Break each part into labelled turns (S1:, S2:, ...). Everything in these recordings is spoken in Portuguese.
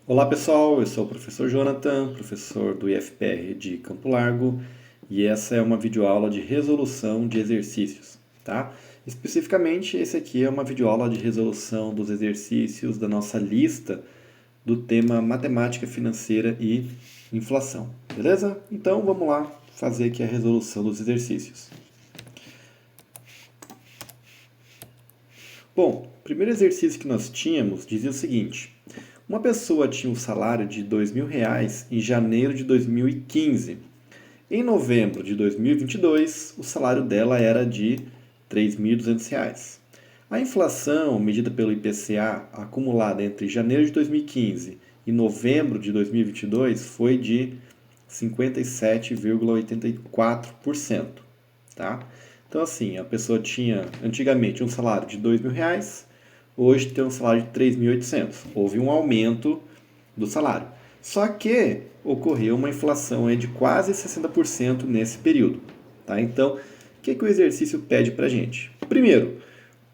S1: Olá pessoal, eu sou o professor Jonathan, professor do IFPR de Campo Largo, e essa é uma videoaula de resolução de exercícios, tá? Especificamente, esse aqui é uma videoaula de resolução dos exercícios da nossa lista do tema matemática financeira e inflação, beleza? Então vamos lá fazer aqui a resolução dos exercícios. Bom, o primeiro exercício que nós tínhamos dizia o seguinte: uma pessoa tinha um salário de R$ 2.000 em janeiro de 2015. Em novembro de 2022, o salário dela era de R$ 3.200. A inflação, medida pelo IPCA, acumulada entre janeiro de 2015 e novembro de 2022, foi de 57,84%. Tá? Então, assim, a pessoa tinha antigamente um salário de R$ 2.000, hoje tem um salário de 3.800. Houve um aumento do salário. Só que ocorreu uma inflação de quase 60% nesse período. Tá? Então, o que o exercício pede para a gente? Primeiro,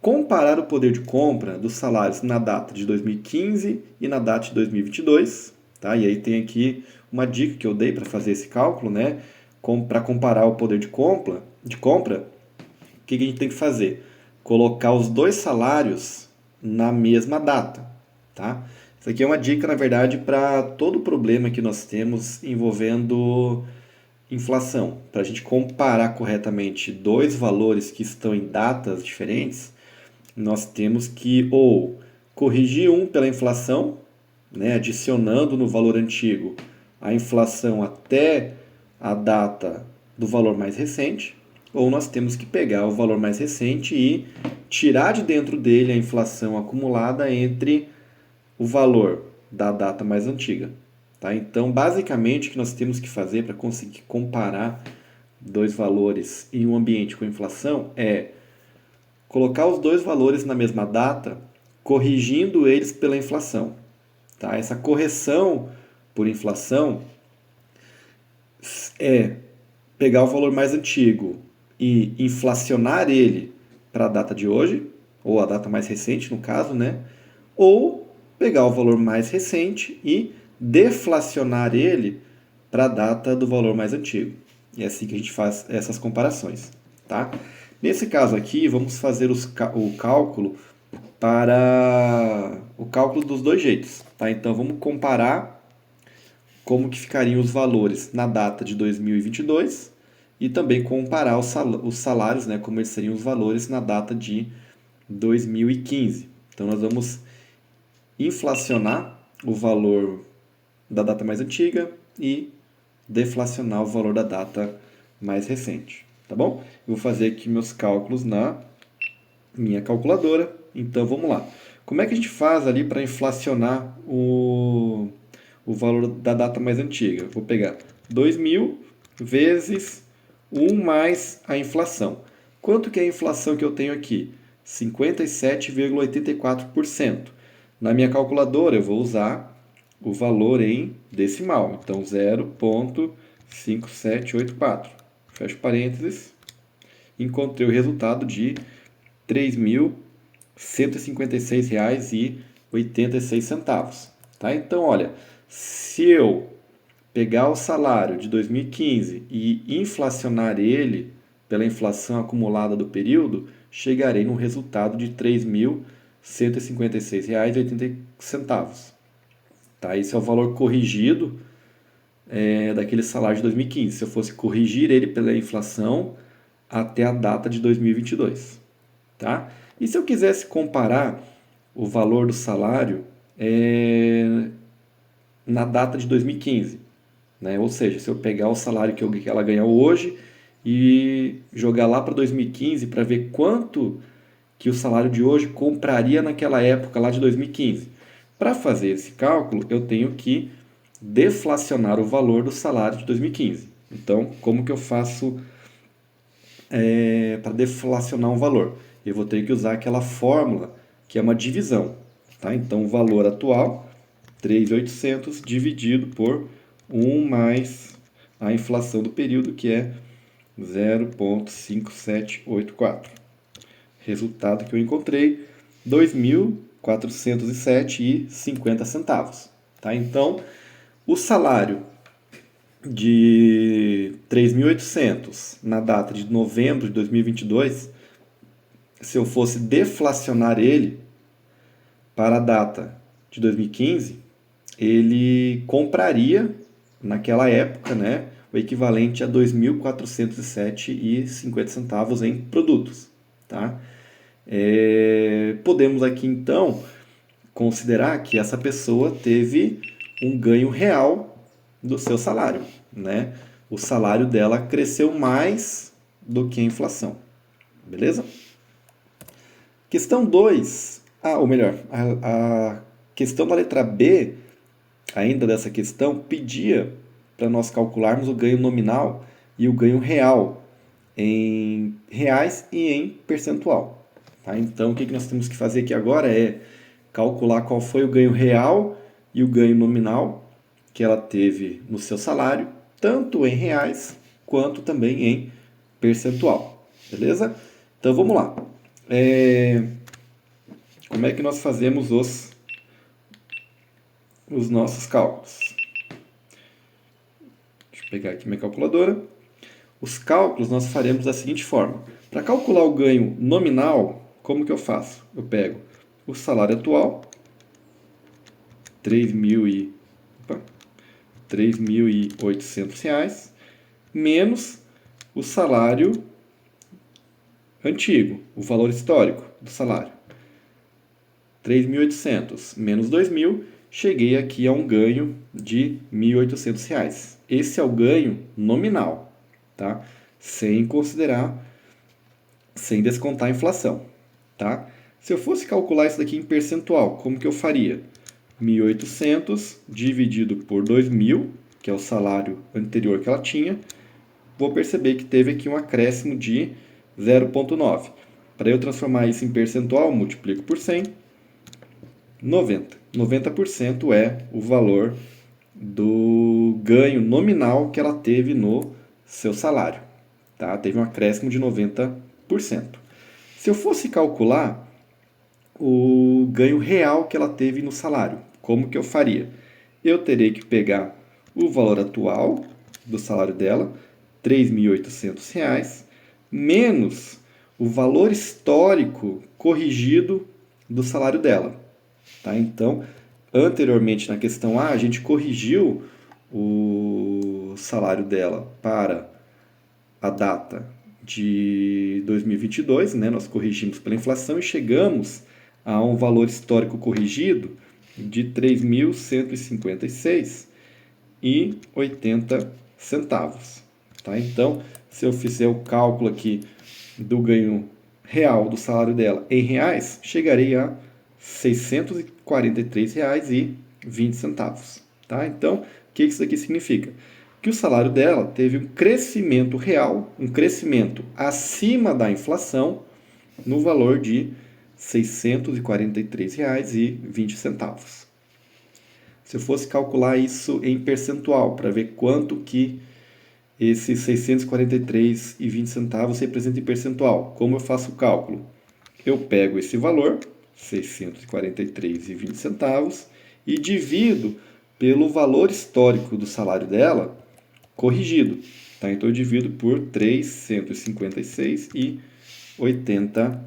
S1: comparar o poder de compra dos salários na data de 2015 e na data de 2022. Tá? E aí tem aqui uma dica que eu dei para fazer esse cálculo, né? Para comparar o poder de compra, o que a gente tem que fazer? Colocar os dois salários na mesma data, tá? Isso aqui é uma dica, na verdade, para todo problema que nós temos envolvendo inflação. Para a gente comparar corretamente dois valores que estão em datas diferentes, nós temos que ou corrigir um pela inflação, né, adicionando no valor antigo a inflação até a data do valor mais recente, ou nós temos que pegar o valor mais recente e tirar de dentro dele a inflação acumulada entre o valor da data mais antiga. Tá? Então, basicamente, o que nós temos que fazer para conseguir comparar dois valores em um ambiente com inflação é colocar os dois valores na mesma data, corrigindo eles pela inflação. Tá? Essa correção por inflação é pegar o valor mais antigo e inflacionar ele para a data de hoje, ou a data mais recente no caso, né? Ou pegar o valor mais recente e deflacionar ele para a data do valor mais antigo. E é assim que a gente faz essas comparações, tá? Nesse caso aqui, vamos fazer o cálculo para o cálculo dos dois jeitos, tá? Então vamos comparar como que ficariam os valores na data de 2022 e também comparar os salários, né, como eles seriam os valores na data de 2015. Então nós vamos inflacionar o valor da data mais antiga e deflacionar o valor da data mais recente, tá bom? Eu vou fazer aqui meus cálculos na minha calculadora. Então vamos lá. Como é que a gente faz ali para inflacionar o valor da data mais antiga? Vou pegar 2.000 vezes 1 mais a inflação. Quanto que é a inflação que eu tenho aqui? 57,84%. Na minha calculadora eu vou usar o valor em decimal, então 0,5784. Fecho parênteses. Encontrei o resultado de R$ 3.156,86. Tá? Então, olha, se eu pegar o salário de 2015 e inflacionar ele pela inflação acumulada do período, chegarei no resultado de R$ 3.156,80. Tá? Esse é o valor corrigido daquele salário de 2015. Se eu fosse corrigir ele pela inflação até a data de 2022. Tá? E se eu quisesse comparar o valor do salário na data de 2015? Né? Ou seja, se eu pegar o salário que ela ganha hoje e jogar lá para 2015 para ver quanto que o salário de hoje compraria naquela época lá de 2015. Para fazer esse cálculo, eu tenho que deflacionar o valor do salário de 2015. Então, como que eu faço para deflacionar um valor? Eu vou ter que usar aquela fórmula que é uma divisão. Tá? Então, o valor atual, 3.800 dividido por 1 mais a inflação do período, que é 0,5784. Resultado que eu encontrei, R$ 2.407,50. Tá? Então, o salário de 3.800 na data de novembro de 2022, se eu fosse deflacionar ele para a data de 2015, ele compraria, naquela época, né, o equivalente a R$ 2.407,50 em produtos. Tá? Podemos aqui, então, considerar que essa pessoa teve um ganho real do seu salário. Né? O salário dela cresceu mais do que a inflação. Beleza? Questão 2, ou melhor, a questão da letra B, ainda dessa questão, pedia para nós calcularmos o ganho nominal e o ganho real em reais e em percentual. Tá? Então, o que nós temos que fazer aqui agora é calcular qual foi o ganho real e o ganho nominal que ela teve no seu salário, tanto em reais quanto também em percentual. Beleza? Então, vamos lá. Como é que nós fazemos os nossos cálculos? Deixa eu pegar aqui minha calculadora. Os cálculos nós faremos da seguinte forma. Para calcular o ganho nominal, como que eu faço? Eu pego o salário atual, R$ 3.800, menos o salário antigo, o valor histórico do salário. 3.800 menos 2.000, cheguei aqui a um ganho de R$ 1.800. Esse é o ganho nominal, tá? Sem descontar a inflação, tá? Se eu fosse calcular isso daqui em percentual, como que eu faria? 1.800 dividido por 2.000, que é o salário anterior que ela tinha, vou perceber que teve aqui um acréscimo de 0,9. Para eu transformar isso em percentual, multiplico por 100, 90. 90% é o valor do ganho nominal que ela teve no seu salário. Tá? Teve um acréscimo de 90%. Se eu fosse calcular o ganho real que ela teve no salário, como que eu faria? Eu terei que pegar o valor atual do salário dela, R$ 3.800, menos o valor histórico corrigido do salário dela. Tá? Então, anteriormente na questão A, a gente corrigiu o salário dela para a data de 2022, né? Nós corrigimos pela inflação e chegamos a um valor histórico corrigido de R$ 3.156,80. Tá? Então, se eu fizer o cálculo aqui do ganho real do salário dela em reais, chegarei a R$ 643,20. Tá? Então, o que isso aqui significa? Que o salário dela teve um crescimento real, um crescimento acima da inflação, no valor de R$ 643,20. Se eu fosse calcular isso em percentual, para ver quanto que esses 643,20 representa em percentual, como eu faço o cálculo? Eu pego esse valor, 643,20, e divido pelo valor histórico do salário dela, corrigido. Tá? Então, eu divido por 356,80.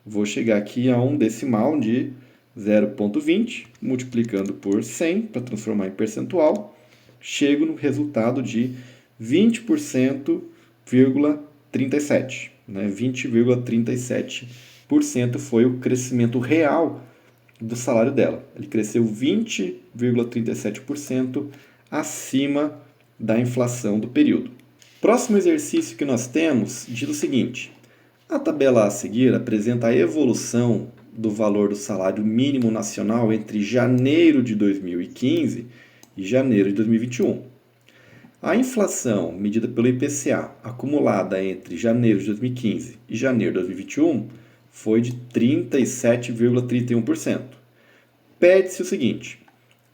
S1: Vou chegar aqui a um decimal de 0,20, multiplicando por 100 para transformar em percentual, chego no resultado de 20,37. Né? 20,37% foi o crescimento real do salário dela. Ele cresceu 20,37% acima da inflação do período. Próximo exercício que nós temos diz o seguinte: a tabela a seguir apresenta a evolução do valor do salário mínimo nacional entre janeiro de 2015 e janeiro de 2021. A inflação medida pelo IPCA acumulada entre janeiro de 2015 e janeiro de 2021 foi de 37,31%. Pede-se o seguinte: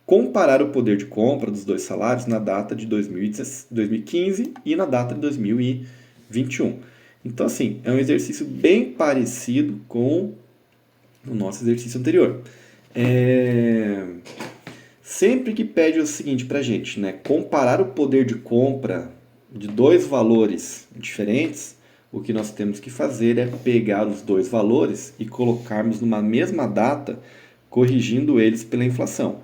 S1: comparar o poder de compra dos dois salários na data de 2015 e na data de 2021. Então, assim, é um exercício bem parecido com o nosso exercício anterior. sempre que pede o seguinte para a gente, né? Comparar o poder de compra de dois valores diferentes, o que nós temos que fazer é pegar os dois valores e colocarmos numa mesma data, corrigindo eles pela inflação,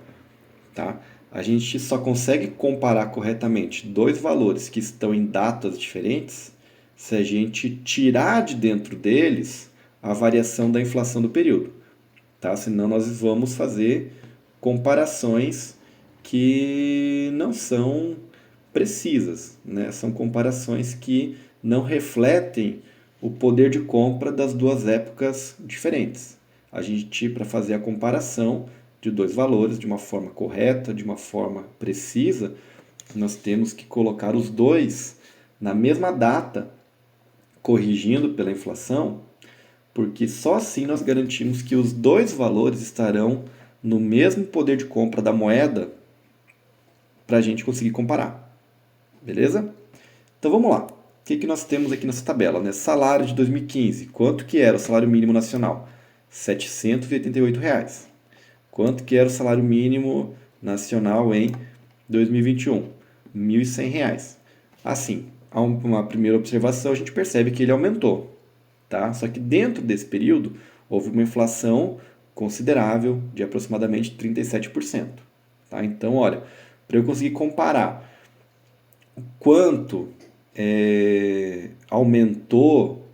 S1: tá? A gente só consegue comparar corretamente dois valores que estão em datas diferentes se a gente tirar de dentro deles a variação da inflação do período, tá? Senão nós vamos fazer comparações que não são precisas, né? São comparações que não refletem o poder de compra das duas épocas diferentes. A gente, para fazer a comparação de dois valores de uma forma correta, de uma forma precisa, nós temos que colocar os dois na mesma data, corrigindo pela inflação, porque só assim nós garantimos que os dois valores estarão no mesmo poder de compra da moeda para a gente conseguir comparar. Beleza? Então vamos lá. O que nós temos aqui nessa tabela, né? Salário de 2015. Quanto que era o salário mínimo nacional? R$ 788. Quanto que era o salário mínimo nacional em 2021? R$ 1.100. Assim, a uma primeira observação, a gente percebe que ele aumentou, tá? Só que dentro desse período houve uma inflação considerável de aproximadamente 37%. Tá? Então, olha, para eu conseguir comparar o quanto aumentou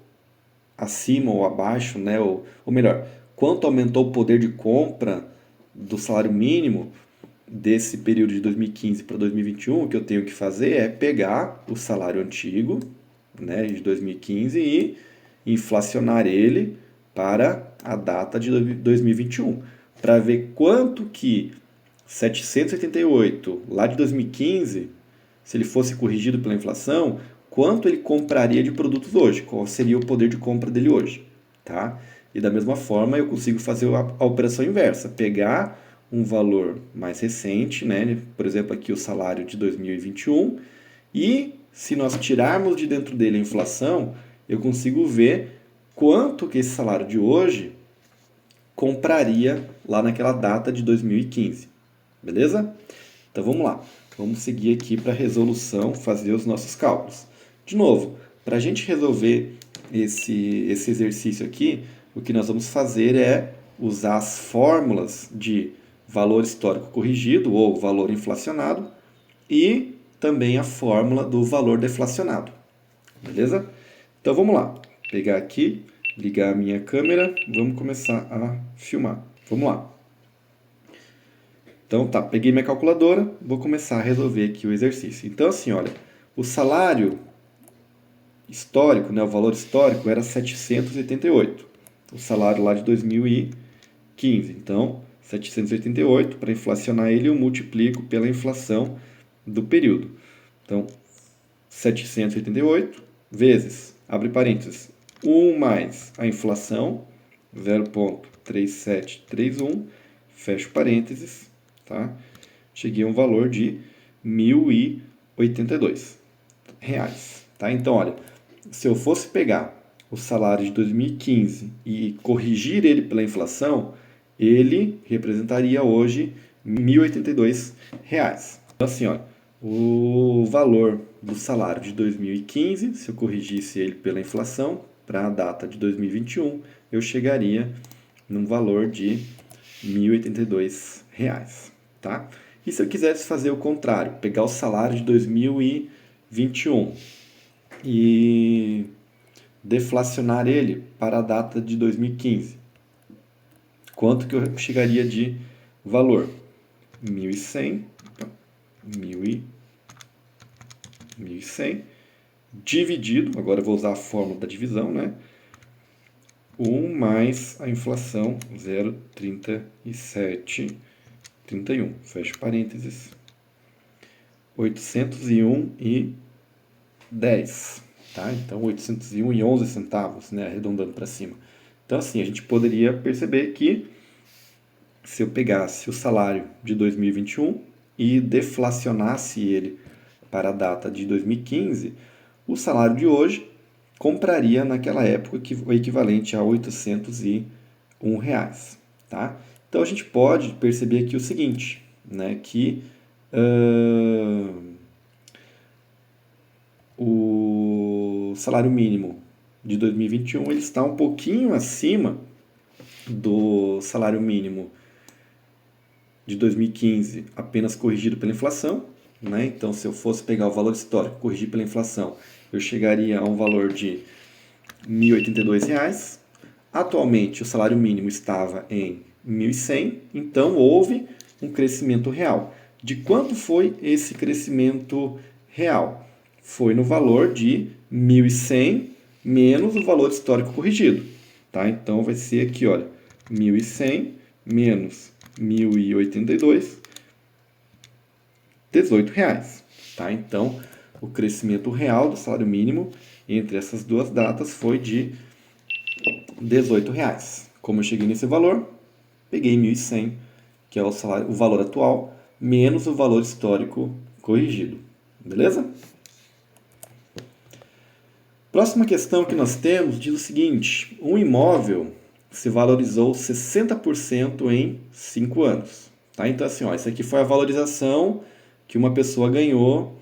S1: acima ou abaixo, né? Ou melhor, quanto aumentou o poder de compra do salário mínimo desse período de 2015 para 2021, o que eu tenho que fazer é pegar o salário antigo, né, de 2015 e inflacionar ele para a data de 2021, para ver quanto que 788 lá de 2015, se ele fosse corrigido pela inflação, quanto ele compraria de produtos hoje, qual seria o poder de compra dele hoje, tá? E da mesma forma eu consigo fazer a operação inversa, pegar um valor mais recente, né? Por exemplo, aqui o salário de 2021, e se nós tirarmos de dentro dele a inflação, eu consigo ver quanto que esse salário de hoje compraria lá naquela data de 2015. Beleza? Então vamos lá. Vamos seguir aqui para a resolução, fazer os nossos cálculos. De novo, para a gente resolver esse exercício aqui, o que nós vamos fazer é usar as fórmulas de valor histórico corrigido ou valor inflacionado e também a fórmula do valor deflacionado. Beleza? Então vamos lá. Pegar aqui, ligar a minha câmera, vamos começar a filmar. Vamos lá. Então tá, peguei minha calculadora, vou começar a resolver aqui o exercício. Então assim, olha, o salário histórico, né, o valor histórico era 788. O salário lá de 2015. Então, 788, para inflacionar ele, eu multiplico pela inflação do período. Então, 788 vezes, abre parênteses, 1 mais a inflação, 0,3731, fecho parênteses, tá? Cheguei a um valor de R$ 1.082. Tá? Então, olha, se eu fosse pegar o salário de 2015 e corrigir ele pela inflação, ele representaria hoje R$ 1.082. Então, assim, olha, o valor do salário de 2015, se eu corrigisse ele pela inflação, para a data de 2021, eu chegaria num valor de R$ 1.082. Tá? E se eu quisesse fazer o contrário, pegar o salário de 2021 e deflacionar ele para a data de 2015, quanto que eu chegaria de valor? 1.100, 1.100 dividido, agora eu vou usar a fórmula da divisão, né? 1 mais a inflação, 0,3731, fecho parênteses, 801,10, tá? Então 801,11 centavos, né? Arredondando para cima. Então assim, a gente poderia perceber que se eu pegasse o salário de 2021 e deflacionasse ele para a data de 2015, o salário de hoje compraria naquela época o equivalente a R$ 801. Tá? Então a gente pode perceber aqui o seguinte, né, que o salário mínimo de 2021 ele está um pouquinho acima do salário mínimo de 2015, apenas corrigido pela inflação, né? Então, se eu fosse pegar o valor histórico, corrigir pela inflação, eu chegaria a um valor de R$ 1.082. Atualmente, o salário mínimo estava em 1.100, então houve um crescimento real. De quanto foi esse crescimento real? Foi no valor de 1.100 menos o valor histórico corrigido. Tá? Então, vai ser aqui, olha, 1.100 menos 1.082, R$18. Tá? Então, o crescimento real do salário mínimo entre essas duas datas foi de R$18. Como eu cheguei nesse valor, peguei 1.100, que é o valor atual, menos o valor histórico corrigido. Beleza? Próxima questão que nós temos diz o seguinte: um imóvel se valorizou 60% em 5 anos. Tá? Então, assim, ó, isso aqui foi a valorização que uma pessoa ganhou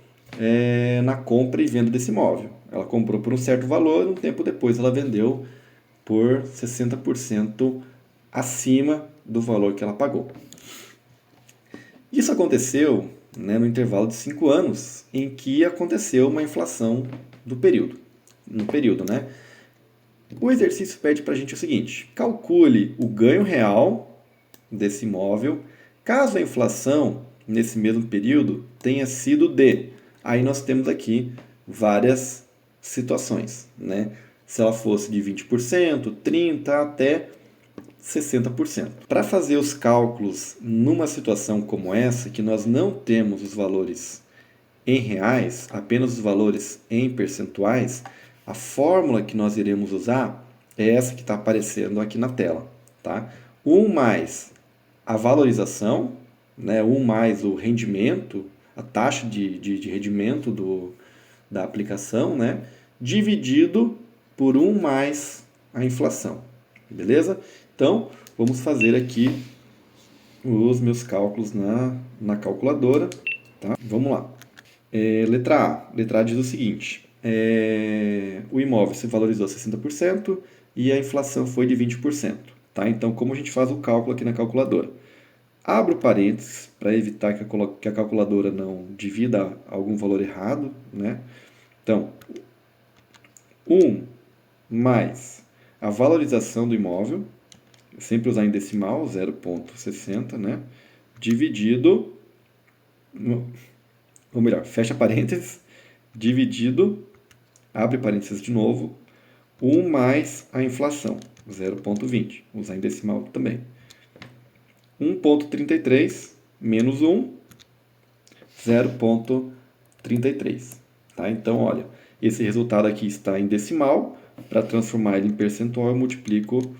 S1: na compra e venda desse imóvel. Ela comprou por um certo valor, um tempo depois ela vendeu por 60% acima do valor que ela pagou. Isso aconteceu, né, no intervalo de 5 anos, em que aconteceu uma inflação do período. No período, né? O exercício pede para a gente o seguinte: calcule o ganho real desse imóvel caso a inflação nesse mesmo período tenha sido de. Aí nós temos aqui várias situações, né? Se ela fosse de 20%, 30% até 60%. Para fazer os cálculos numa situação como essa, que nós não temos os valores em reais, apenas os valores em percentuais, a fórmula que nós iremos usar é essa que está aparecendo aqui na tela. Tá? 1 mais a valorização, né? 1 mais o rendimento, a taxa de rendimento da aplicação, né? Dividido por 1 mais a inflação. Beleza? Então, vamos fazer aqui os meus cálculos na calculadora. Tá? Vamos lá. Letra A. Letra A diz o seguinte: o imóvel se valorizou 60% e a inflação foi de 20%. Tá? Então, como a gente faz o cálculo aqui na calculadora? Abro parênteses para evitar que a calculadora não divida algum valor errado. Né? Então, 1 mais a valorização do imóvel, sempre usar em decimal, 0,60, né? Dividido, ou melhor, fecha parênteses, dividido, abre parênteses de novo, 1 mais a inflação, 0,20, usar em decimal também. 1,33 menos 1, 0,33. Tá? Então, olha, esse resultado aqui está em decimal. Para transformar ele em percentual, eu multiplico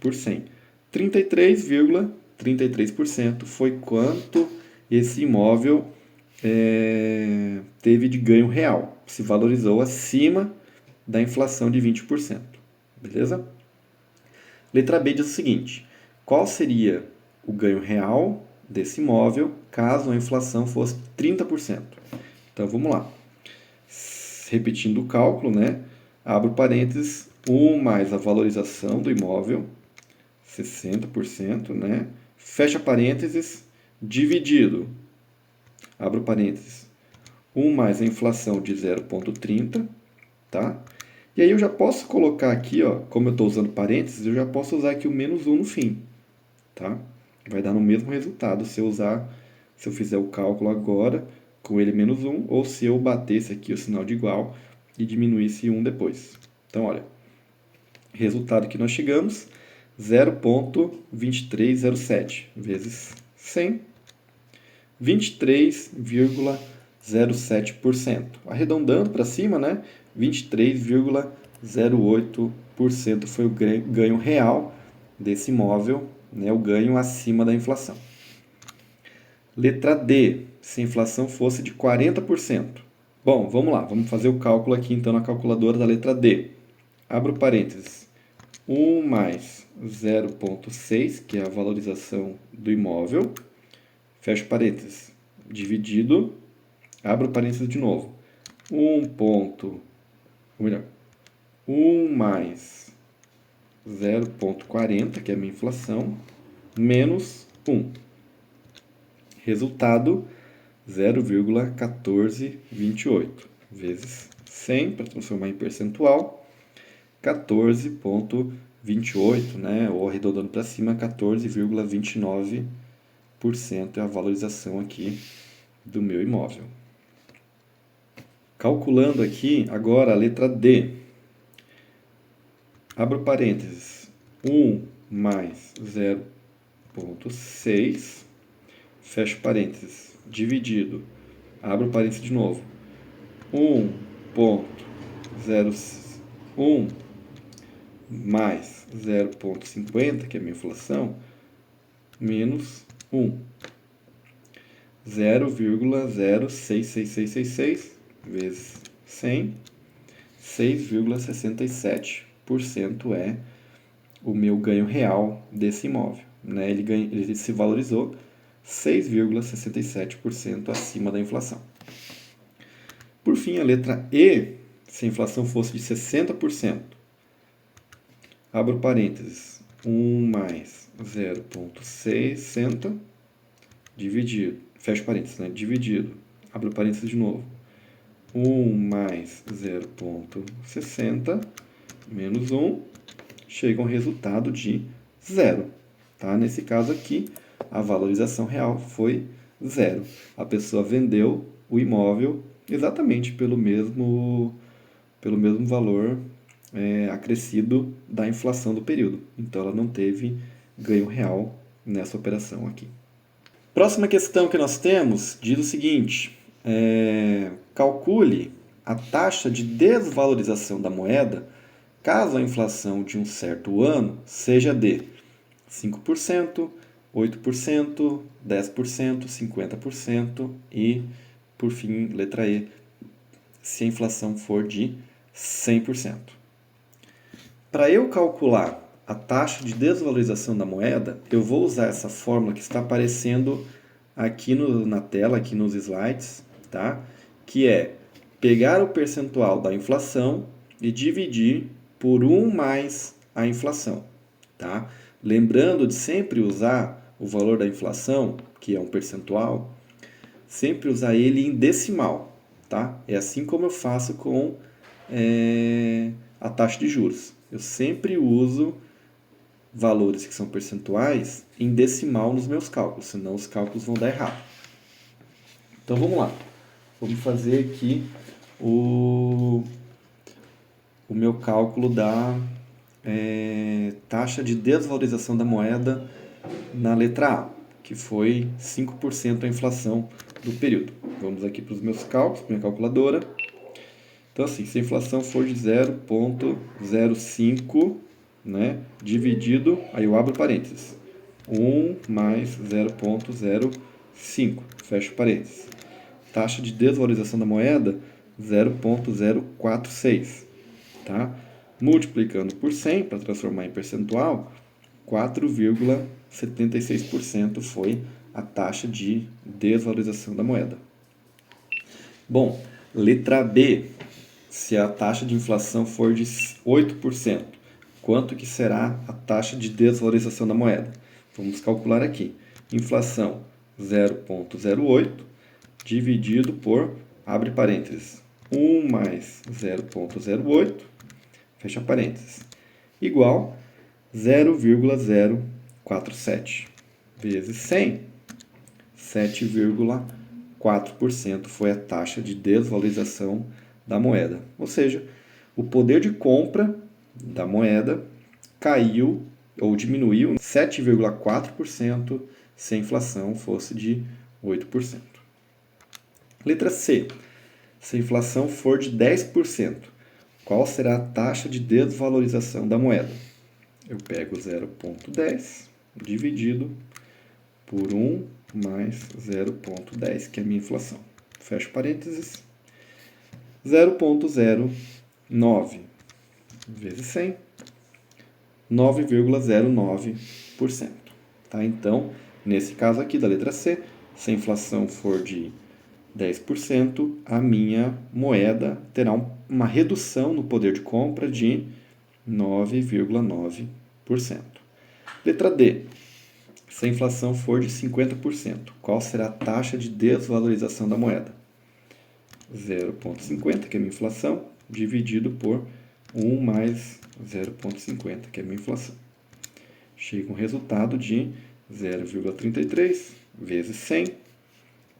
S1: por 100. 33,33% foi quanto esse imóvel teve de ganho real. Se valorizou acima da inflação de 20%. Beleza? Letra B diz o seguinte: qual seria o ganho real desse imóvel caso a inflação fosse 30%? Então vamos lá. Repetindo o cálculo, né? Abro parênteses, 1 mais a valorização do imóvel, 60%, né? Fecha parênteses, dividido, abro parênteses, 1 mais a inflação de 0,30, tá? E aí eu já posso colocar aqui, ó, como eu estou usando parênteses, eu já posso usar aqui o menos 1 no fim, tá? Vai dar no mesmo resultado se eu fizer o cálculo agora com ele menos 1, ou se eu batesse aqui o sinal de igual e diminuísse 1 depois. Então, olha, resultado que nós chegamos, 0,2307 vezes 100, 23,07%. Arredondando para cima, né? 23,08% foi o ganho real desse imóvel, né? O ganho acima da inflação. Letra D, se a inflação fosse de 40%. Bom, vamos lá, vamos fazer o cálculo aqui então na calculadora da letra D. Abro parênteses, 1 mais 0,6, que é a valorização do imóvel, fecho parênteses, dividido, abro parênteses de novo, 1 mais 0,40, que é a minha inflação, menos 1. Resultado, 0,1428 vezes 100, para transformar em percentual, 14,28, né? Ou arredondando para cima, 14,29% é a valorização aqui do meu imóvel. Calculando aqui, agora a letra D. Abro parênteses, 1 mais 0,6, fecho parênteses, dividido, abro parênteses de novo, 1,01 mais 0,50, que é a minha inflação, menos 1. 0,06666 vezes 100, 6,67% é o meu ganho real desse imóvel. Né? Ele se valorizou 6,67% acima da inflação. Por fim, a letra E, se a inflação fosse de 60%, abro parênteses, 1 mais 0,60 dividido, fecho parênteses, né? Dividido, abro parênteses de novo, 1 mais 0,60 menos 1, chega a um resultado de 0. Tá? Nesse caso aqui, a valorização real foi 0. A pessoa vendeu o imóvel exatamente pelo mesmo valor acrescido da inflação do período. Então, ela não teve ganho real nessa operação aqui. Próxima questão que nós temos diz o seguinte: calcule a taxa de desvalorização da moeda caso a inflação de um certo ano seja de 5%, 8%, 10%, 50% e, por fim, letra E, se a inflação for de 100%. Para eu calcular a taxa de desvalorização da moeda, eu vou usar essa fórmula que está aparecendo aqui na tela, aqui nos slides, tá? Que é pegar o percentual da inflação e dividir por 1 mais a inflação. Tá? Lembrando de sempre usar o valor da inflação, que é um percentual, sempre usar ele em decimal. Tá? É assim como eu faço com a taxa de juros. Eu sempre uso valores que são percentuais em decimal nos meus cálculos, senão os cálculos vão dar errado. Então vamos lá. Vamos fazer aqui o meu cálculo da taxa de desvalorização da moeda na letra A, que foi 5% a inflação do período. Vamos aqui para os meus cálculos, minha calculadora. Então, assim, se a inflação for de 0,05, né, dividido, aí eu abro parênteses, 1 mais 0,05, fecho parênteses. Taxa de desvalorização da moeda, 0,046, tá? Multiplicando por 100 para transformar em percentual, 4,76% foi a taxa de desvalorização da moeda. Bom, letra B, se a taxa de inflação for de 8%, quanto que será a taxa de desvalorização da moeda? Vamos calcular aqui. Inflação 0,08 dividido por, abre parênteses, 1 mais 0,08, fecha parênteses, igual 0,047 vezes 100, 7,4% foi a taxa de desvalorização da moeda. Ou seja, o poder de compra da moeda caiu ou diminuiu 7,4% se a inflação fosse de 8%. Letra C. Se a inflação for de 10%, qual será a taxa de desvalorização da moeda? Eu pego 0,10 dividido por 1 mais 0,10, que é a minha inflação. Fecho parênteses. 0,09 vezes 100, 9,09%. Tá? Então, nesse caso aqui da letra C, Se a inflação for de 10%, a minha moeda terá uma redução no poder de compra de 9,9%. Letra D. Se a inflação for de 50%, qual será a taxa de desvalorização da moeda? 0,50, que é a minha inflação, dividido por 1 mais 0,50, que é a minha inflação. Chega um resultado de 0,33 vezes 100,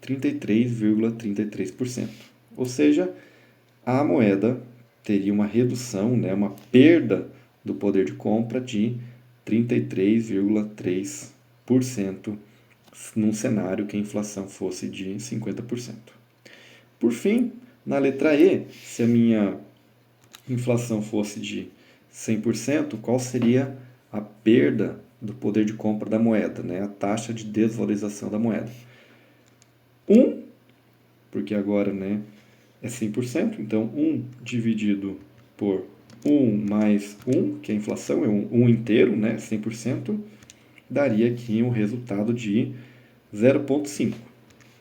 S1: 33,33%. Ou seja, a moeda teria uma redução, né, uma perda do poder de compra de 33,3% num cenário que a inflação fosse de 50%. Por fim, na letra E, se a minha inflação fosse de 100%, qual seria a perda do poder de compra da moeda, né? A taxa de desvalorização da moeda? 1, porque agora, né, é 100%, então 1 dividido por 1 mais 1, que é a inflação, é 1 inteiro, né, 100%, daria aqui um resultado de 0,5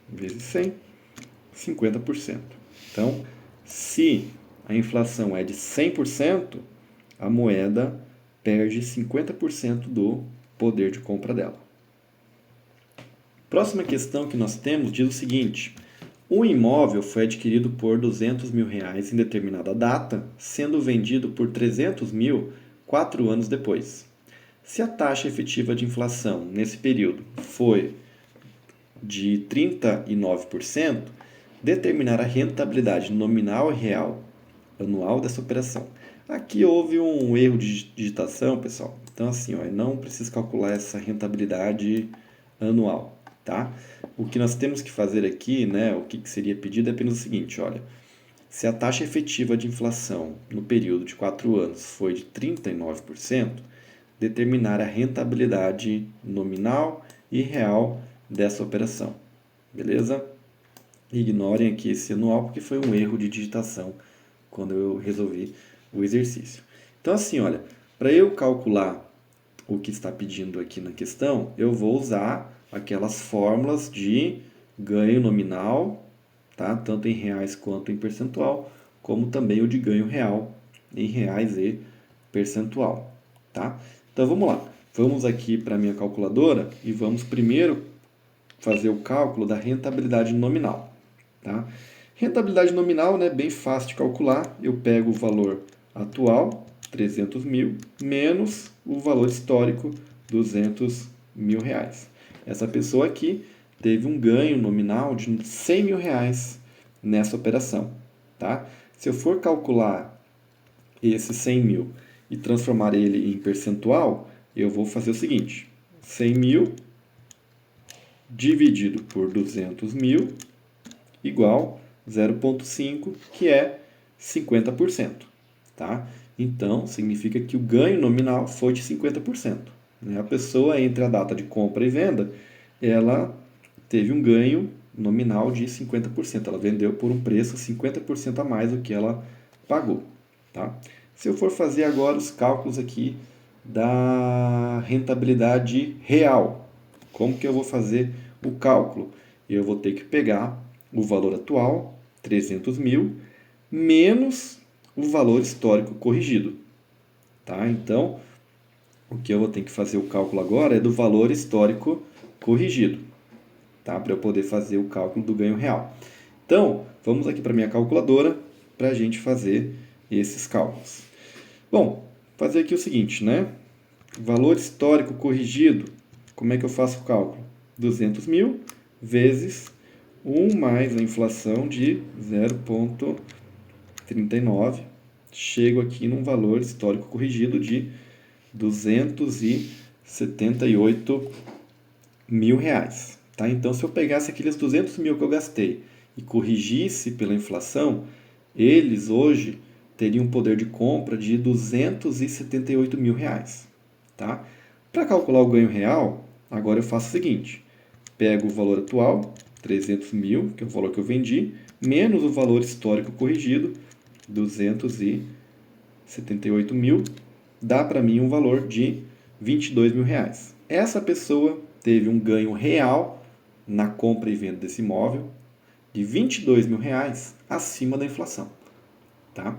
S1: vezes 100, 50%. Então, se a inflação é de 100%, a moeda perde 50% do poder de compra dela. Próxima questão que nós temos diz o seguinte: um imóvel foi adquirido por R$200 mil em determinada data, sendo vendido por R$300 mil 4 anos depois. Se a taxa efetiva de inflação nesse período foi de 39%, determinar a rentabilidade nominal e real anual dessa operação. Aqui houve um erro de digitação, pessoal. Então, assim, ó, não precisa calcular essa rentabilidade anual, tá? O que nós temos que fazer aqui, né, o que seria pedido é apenas o seguinte, olha. Se a taxa efetiva de inflação no período de 4 anos foi de 39%, determinar a rentabilidade nominal e real dessa operação. Beleza? Ignorem aqui esse anual porque foi um erro de digitação quando eu resolvi o exercício. Então assim, olha, para eu calcular o que está pedindo aqui na questão, eu vou usar aquelas fórmulas de ganho nominal, tá? Tanto em reais quanto em percentual, como também o de ganho real em reais e percentual, tá? Então vamos lá. Vamos aqui para a minha calculadora e vamos primeiro fazer o cálculo da rentabilidade nominal, tá? Rentabilidade nominal, né, bem fácil de calcular. Eu pego o valor atual, 300 mil, menos o valor histórico, 200 mil reais. Essa pessoa aqui teve um ganho nominal de 100 mil reais nessa operação, tá? Se eu for calcular esse 100 mil e transformar ele em percentual, eu vou fazer o seguinte: 100 mil dividido por 200 mil igual 0,5, que é 50%. Tá? Então, significa que o ganho nominal foi de 50%. Né? A pessoa, entre a data de compra e venda, ela teve um ganho nominal de 50%. Ela vendeu por um preço 50% a mais do que ela pagou. Tá? Se eu for fazer agora os cálculos aqui da rentabilidade real, como que eu vou fazer o cálculo? Eu vou ter que pegar o valor atual, 300 mil, menos o valor histórico corrigido. Tá? Então, o que eu vou ter que fazer o cálculo agora é do valor histórico corrigido, tá? Para eu poder fazer o cálculo do ganho real. Então, vamos aqui para a minha calculadora para a gente fazer esses cálculos. Bom, fazer aqui o seguinte, né? Valor histórico corrigido, como é que eu faço o cálculo? 200 mil vezes 1 mais a inflação de 0,39. Chego aqui num valor histórico corrigido de 278 mil reais. Tá? Então, se eu pegasse aqueles 200 mil que eu gastei e corrigisse pela inflação, eles hoje teriam um poder de compra de 278 mil reais. Tá? Para calcular o ganho real, agora eu faço o seguinte: pego o valor atual, 300 mil, que é o valor que eu vendi, menos o valor histórico corrigido, 278 mil, dá para mim um valor de 22 mil reais. Essa pessoa teve um ganho real na compra e venda desse imóvel de R$ 22.000 acima da inflação. Tá?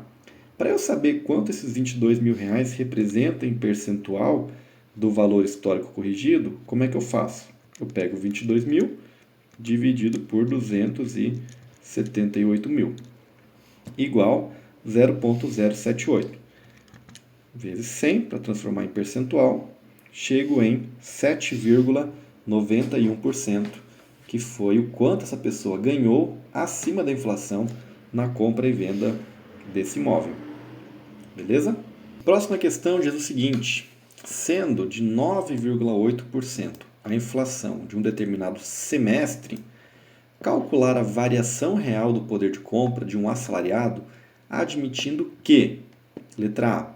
S1: Para eu saber quanto esses R$ 22.000 representam em percentual do valor histórico corrigido, como é que eu faço? Eu pego 22.000 dividido por 278.000 igual 0,078 vezes 100 para transformar em percentual, chego em 7,91%, que foi o quanto essa pessoa ganhou acima da inflação na compra e venda desse imóvel. Beleza? Próxima questão diz o seguinte: sendo de 9,8% a inflação de um determinado semestre, calcular a variação real do poder de compra de um assalariado, admitindo que, letra A,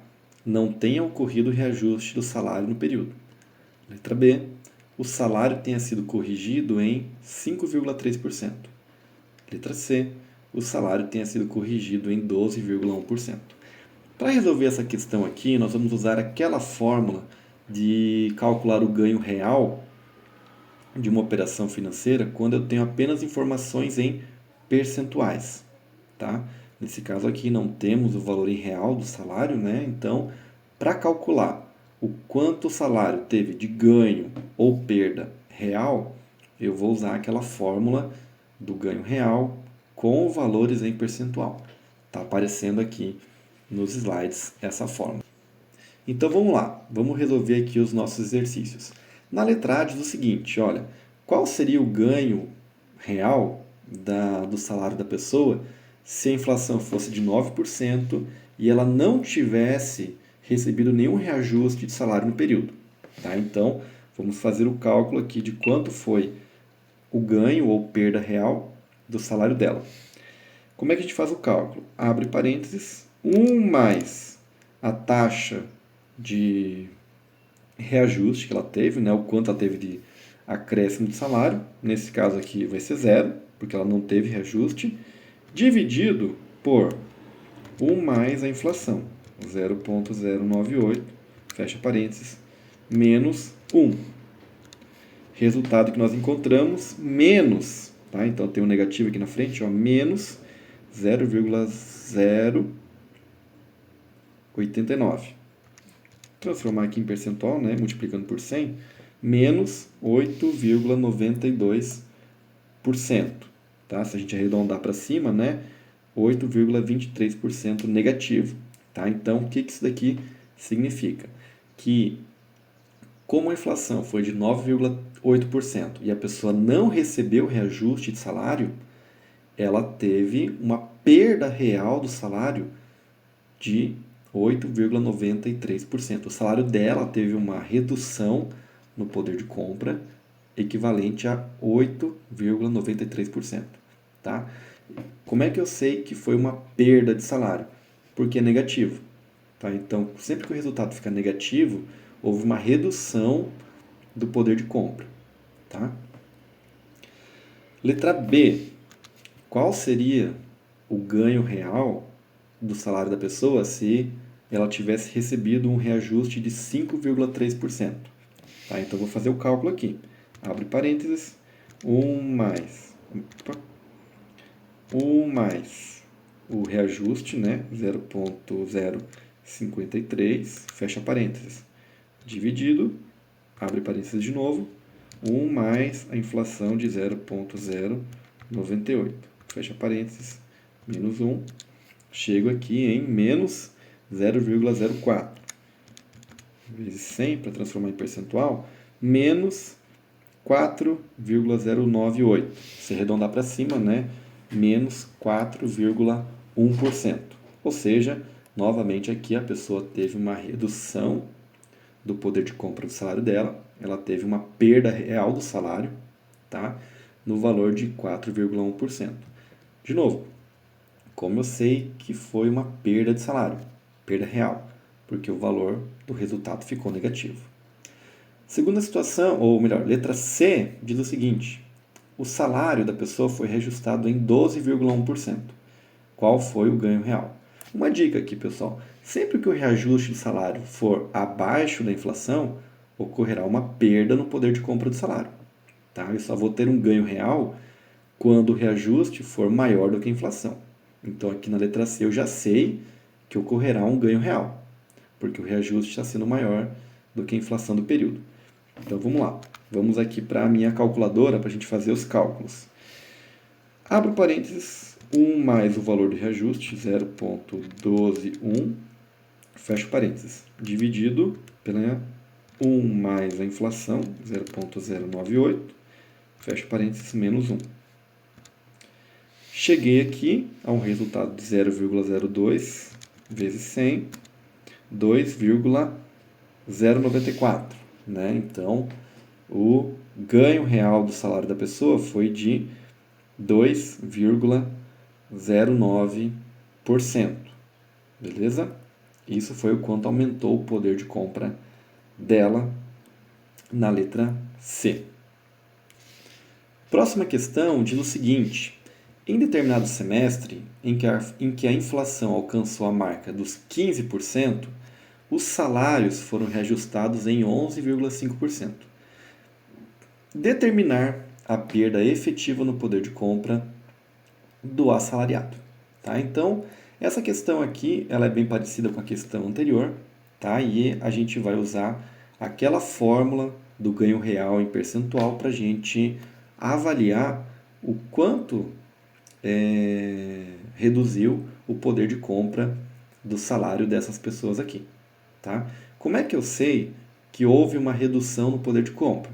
S1: não tenha ocorrido reajuste do salário no período. Letra B, o salário tenha sido corrigido em 5,3%. Letra C, o salário tenha sido corrigido em 12,1%. Para resolver essa questão aqui, nós vamos usar aquela fórmula de calcular o ganho real de uma operação financeira quando eu tenho apenas informações em percentuais. Tá? Nesse caso aqui não temos o valor em real do salário, né? Então, para calcular o quanto o salário teve de ganho ou perda real, eu vou usar aquela fórmula do ganho real com valores em percentual. Está aparecendo aqui nos slides essa fórmula. Então vamos lá, vamos resolver aqui os nossos exercícios. Na letra A diz o seguinte, olha, qual seria o ganho real do salário da pessoa se a inflação fosse de 9% e ela não tivesse recebido nenhum reajuste de salário no período? Tá? Então, vamos fazer o cálculo aqui de quanto foi o ganho ou perda real do salário dela. Como é que a gente faz o cálculo? Abre parênteses, 1 mais a taxa de reajuste que ela teve, né, o quanto ela teve de acréscimo de salário, nesse caso aqui vai ser 0, porque ela não teve reajuste, dividido por 1 mais a inflação, 0,098, fecha parênteses, menos 1. Resultado que nós encontramos, menos, tá? Então tem um negativo aqui na frente, ó, menos 0,089. Transformar aqui em percentual, né, multiplicando por 100, menos 8,92%. Tá? Se a gente arredondar para cima, né, 8,23% negativo. Tá? Então, o que isso daqui significa? Que, como a inflação foi de 9,8% e a pessoa não recebeu reajuste de salário, ela teve uma perda real do salário de 8,93%. O salário dela teve uma redução no poder de compra equivalente a 8,93%. Tá? Como é que eu sei que foi uma perda de salário? Porque é negativo. Tá? Então, sempre que o resultado fica negativo, houve uma redução do poder de compra. Tá? Letra B. Qual seria o ganho real do salário da pessoa se ela tivesse recebido um reajuste de 5,3%? Tá? Então, vou fazer o cálculo aqui. Abre parênteses. 1 mais o reajuste, né? 0,053, fecha parênteses. Dividido, abre parênteses de novo. 1 mais a inflação de 0,098, fecha parênteses, menos 1. Chego aqui em menos 0,04. Vezes 100 para transformar em percentual, menos 4,098. Se arredondar para cima, né? Menos 4,1%. Ou seja, novamente aqui a pessoa teve uma redução do poder de compra do salário dela, ela teve uma perda real do salário, tá? No valor de 4,1%. De novo, como eu sei que foi uma perda de salário? Perda real, porque o valor do resultado ficou negativo. Segunda situação, ou melhor, letra C, diz o seguinte: o salário da pessoa foi reajustado em 12,1%. Qual foi o ganho real? Uma dica aqui, pessoal. Sempre que o reajuste de salário for abaixo da inflação, ocorrerá uma perda no poder de compra do salário. tá? Eu só vou ter um ganho real quando o reajuste for maior do que a inflação. Então, aqui na letra C eu já sei que ocorrerá um ganho real, porque o reajuste está sendo maior do que a inflação do período. Então, vamos lá. Vamos aqui para a minha calculadora para a gente fazer os cálculos. Abro parênteses, 1 mais o valor do reajuste, 0,121, fecho parênteses, dividido pela 1 mais a inflação, 0,098, fecho parênteses, menos 1. Cheguei aqui a um resultado de 0,02 vezes 100, 2,094, né? Então, o ganho real do salário da pessoa foi de 2,09%, beleza? Isso foi o quanto aumentou o poder de compra dela na letra C. Próxima questão diz o seguinte: em determinado semestre em que a inflação alcançou a marca dos 15%, os salários foram reajustados em 11,5%. Determinar a perda efetiva no poder de compra do assalariado. Tá? Então, essa questão aqui ela é bem parecida com a questão anterior, tá? E a gente vai usar aquela fórmula do ganho real em percentual para a gente avaliar o quanto reduziu o poder de compra do salário dessas pessoas aqui. Tá? Como é que eu sei que houve uma redução no poder de compra?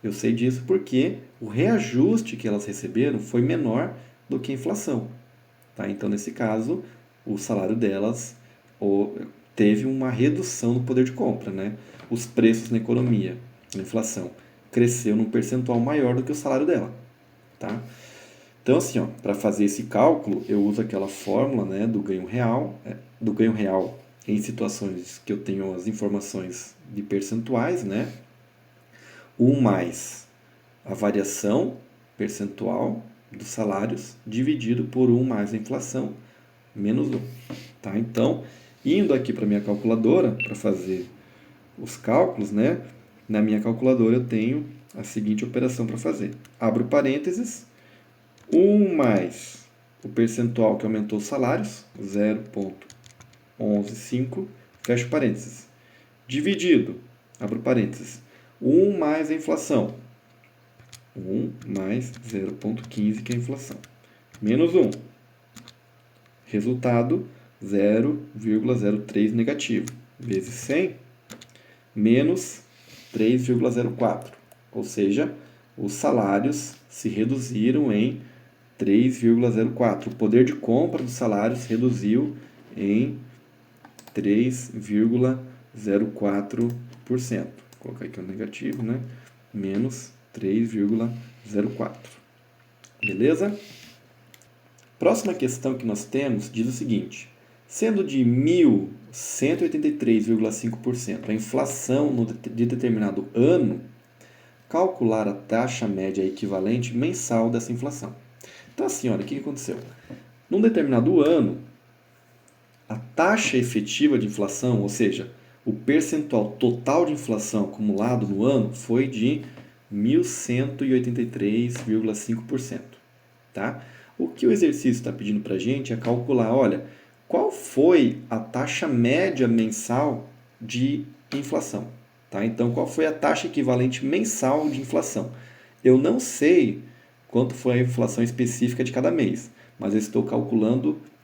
S1: Eu sei disso porque o reajuste que elas receberam foi menor do que a inflação. Tá? Então, nesse caso, o salário delas teve uma redução no poder de compra. Né? Os preços na economia, a inflação, cresceu num percentual maior do que o salário dela. Tá? Então, assim, para fazer esse cálculo, eu uso aquela fórmula, né, do ganho real em situações que eu tenho as informações de percentuais, né? 1 mais a variação percentual dos salários dividido por 1 mais a inflação menos 1. Tá? Então, indo aqui para a minha calculadora para fazer os cálculos, né? Na minha calculadora eu tenho a seguinte operação para fazer. Abro parênteses, 1 mais o percentual que aumentou os salários, 0,115, fecho parênteses. Dividido, abro parênteses, 1 mais a inflação. 1 mais 0,15, que é a inflação. Menos 1. Resultado, 0,03 negativo. Vezes 100, menos 3,04. Ou seja, os salários se reduziram em 3,04. O poder de compra dos salários reduziu em 3,04%. Vou colocar aqui o negativo, né? Menos 3,04. Beleza? Próxima questão que nós temos diz o seguinte: sendo de 1.183,5% a inflação de determinado ano, calcular a taxa média equivalente mensal dessa inflação. Então, assim, olha, o que aconteceu? Num determinado ano, a taxa efetiva de inflação, ou seja, o percentual total de inflação acumulado no ano foi de 1.183,5%. Tá? O que o exercício está pedindo para a gente é calcular, olha, qual foi a taxa média mensal de inflação. Tá? Então, qual foi a taxa equivalente mensal de inflação? Eu não sei quanto foi a inflação específica de cada mês, mas eu estou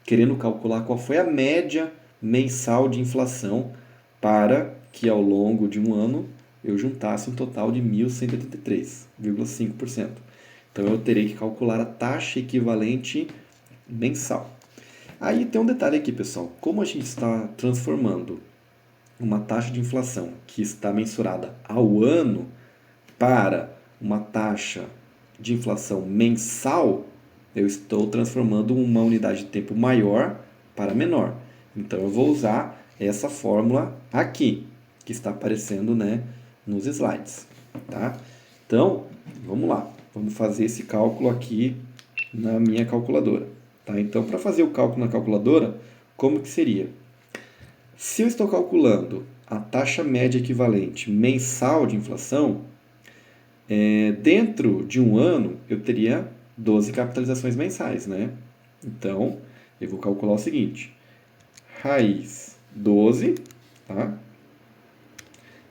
S1: querendo calcular qual foi a média mensal de inflação para que ao longo de um ano eu juntasse um total de 1.183,5%. Então eu terei que calcular a taxa equivalente mensal. Aí tem um detalhe aqui, pessoal. Como a gente está transformando uma taxa de inflação que está mensurada ao ano para uma taxa de inflação mensal, eu estou transformando uma unidade de tempo maior para menor. Então eu vou usar essa fórmula aqui, que está aparecendo, né, nos slides. Tá? Então, vamos lá. Vamos fazer esse cálculo aqui na minha calculadora. Tá? Então, para fazer o cálculo na calculadora, como que seria? Se eu estou calculando a taxa média equivalente mensal de inflação, Dentro de um ano, eu teria 12 capitalizações mensais, né? Então, eu vou calcular o seguinte. Raiz 12, tá?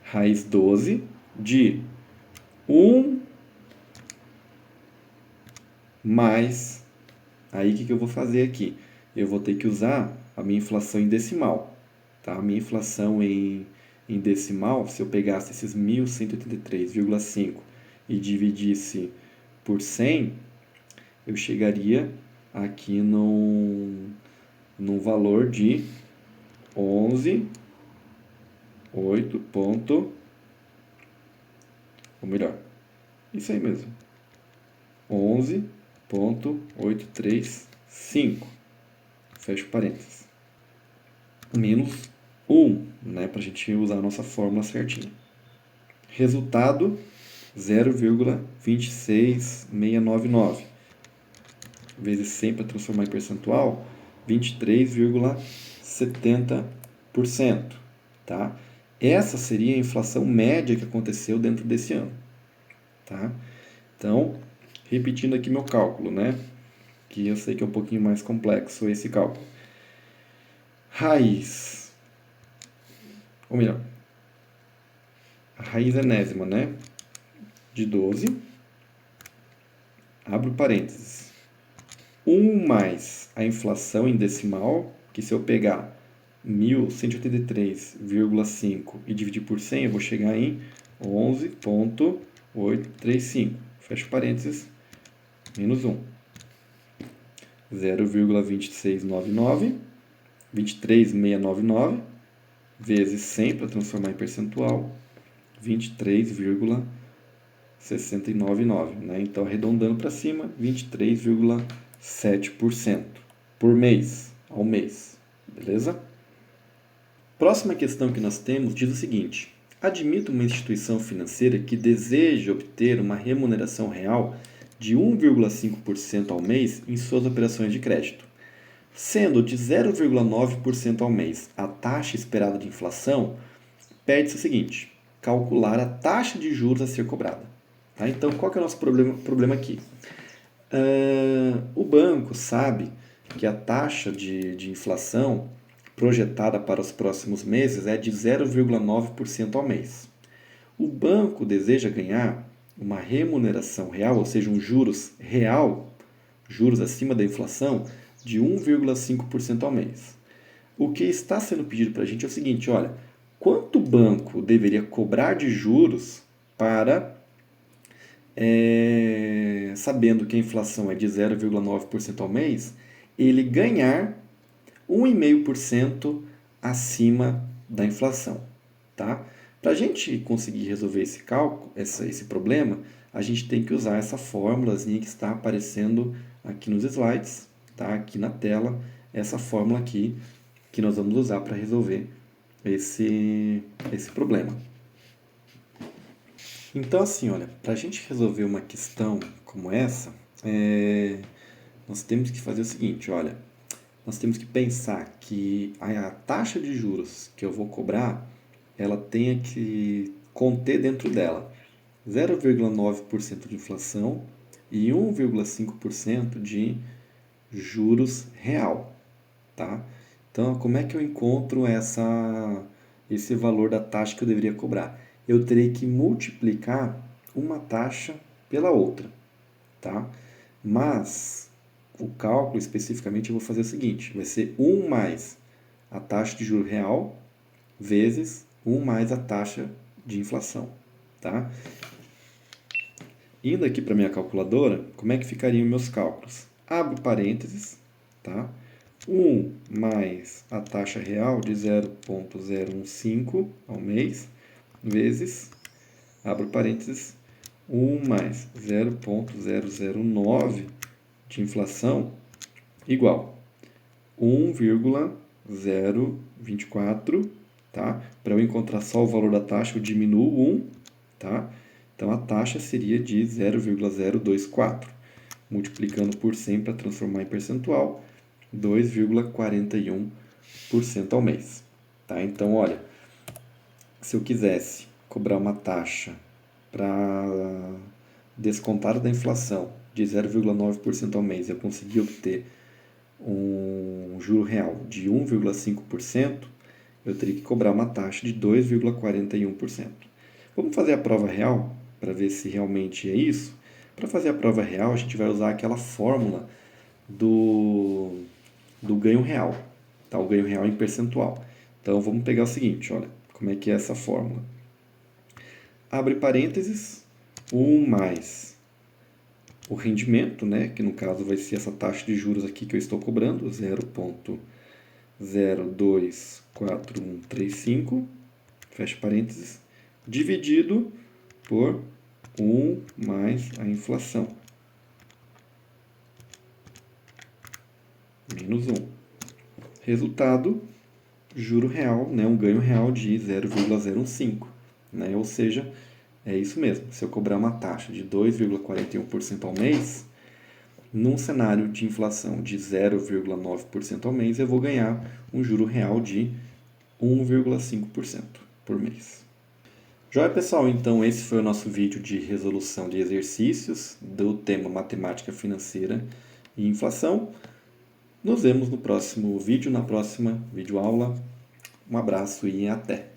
S1: Raiz 12 de 1 mais... Aí, o que eu vou fazer aqui? Eu vou ter que usar a minha inflação em decimal, tá? A minha inflação em decimal, se eu pegasse esses 1.183,5 e dividisse por 100, eu chegaria aqui num valor de 11, 8 ponto, ou melhor, isso aí mesmo, 11,835, fecho parênteses, menos 1, né, para a gente usar a nossa fórmula certinha. Resultado, 0,26699, vezes 100 para transformar em percentual, 23,70%, tá? Essa seria a inflação média que aconteceu dentro desse ano, tá? Então, repetindo aqui meu cálculo, né? Que eu sei que é um pouquinho mais complexo esse cálculo. Raiz, ou melhor, a raiz enésima, né? De 12, abro parênteses, 1 mais a inflação em decimal, que se eu pegar 1.183,5 e dividir por 100, eu vou chegar em 11,835. Fecho parênteses, menos 1. 0,23699, 23,699, vezes 100 para transformar em percentual, 23,699, né? Então, arredondando para cima, 23,7% por mês, ao mês, beleza? Próxima questão que nós temos diz o seguinte: admita uma instituição financeira que deseja obter uma remuneração real de 1,5% ao mês em suas operações de crédito, sendo de 0,9% ao mês a taxa esperada de inflação, pede-se o seguinte: calcular a taxa de juros a ser cobrada. Tá? Então, qual que é o nosso problema aqui? O banco sabe que a taxa de inflação projetada para os próximos meses é de 0,9% ao mês. O banco deseja ganhar uma remuneração real, ou seja, um juros real, juros acima da inflação, de 1,5% ao mês. O que está sendo pedido para a gente é o seguinte: olha, quanto o banco deveria cobrar de juros para, sabendo que a inflação é de 0,9% ao mês, ele ganhar 1,5% acima da inflação, tá? Para a gente conseguir resolver esse cálculo, esse problema, a gente tem que usar essa fórmulazinha que está aparecendo aqui nos slides, tá? Aqui na tela, essa fórmula aqui que nós vamos usar para resolver esse problema. Então, assim, olha, para a gente resolver uma questão como essa, nós temos que fazer o seguinte, olha, nós temos que pensar que a taxa de juros que eu vou cobrar, ela tenha que conter dentro dela 0,9% de inflação e 1,5% de juros real, tá? Então, como é que eu encontro esse valor da taxa que eu deveria cobrar? Eu terei que multiplicar uma taxa pela outra, tá? Mas o cálculo especificamente eu vou fazer o seguinte: vai ser 1 mais a taxa de juro real vezes 1 mais a taxa de inflação, tá? Indo aqui para minha calculadora, como é que ficariam meus cálculos? Abro parênteses, tá? 1 mais a taxa real de 0,015 ao mês, vezes, abro parênteses, 1 mais 0,009 de inflação, igual 1,024, tá? Para eu encontrar só o valor da taxa, eu diminuo 1, tá? Então, a taxa seria de 0,024. Multiplicando por 100 para transformar em percentual, 2,41% ao mês. Tá? Então, olha, se eu quisesse cobrar uma taxa para descontar da inflação de 0,9% ao mês, eu conseguir obter um juro real de 1,5%, eu teria que cobrar uma taxa de 2,41%. Vamos fazer a prova real para ver se realmente é isso? Para fazer a prova real, a gente vai usar aquela fórmula do ganho real, tá? O ganho real em percentual. Então vamos pegar o seguinte, olha, como é que é essa fórmula. Abre parênteses, 1 mais o rendimento, né, que no caso vai ser essa taxa de juros aqui que eu estou cobrando, 0,024135, fecha parênteses, dividido por 1 mais a inflação, menos 1. Resultado, juro real, né, um ganho real de 0,015, né, ou seja, é isso mesmo. Se eu cobrar uma taxa de 2,41% ao mês, num cenário de inflação de 0,9% ao mês, eu vou ganhar um juro real de 1,5% por mês. Joia, pessoal? Então esse foi o nosso vídeo de resolução de exercícios do tema matemática financeira e inflação. Nos vemos no próximo vídeo, na próxima videoaula. Um abraço e até!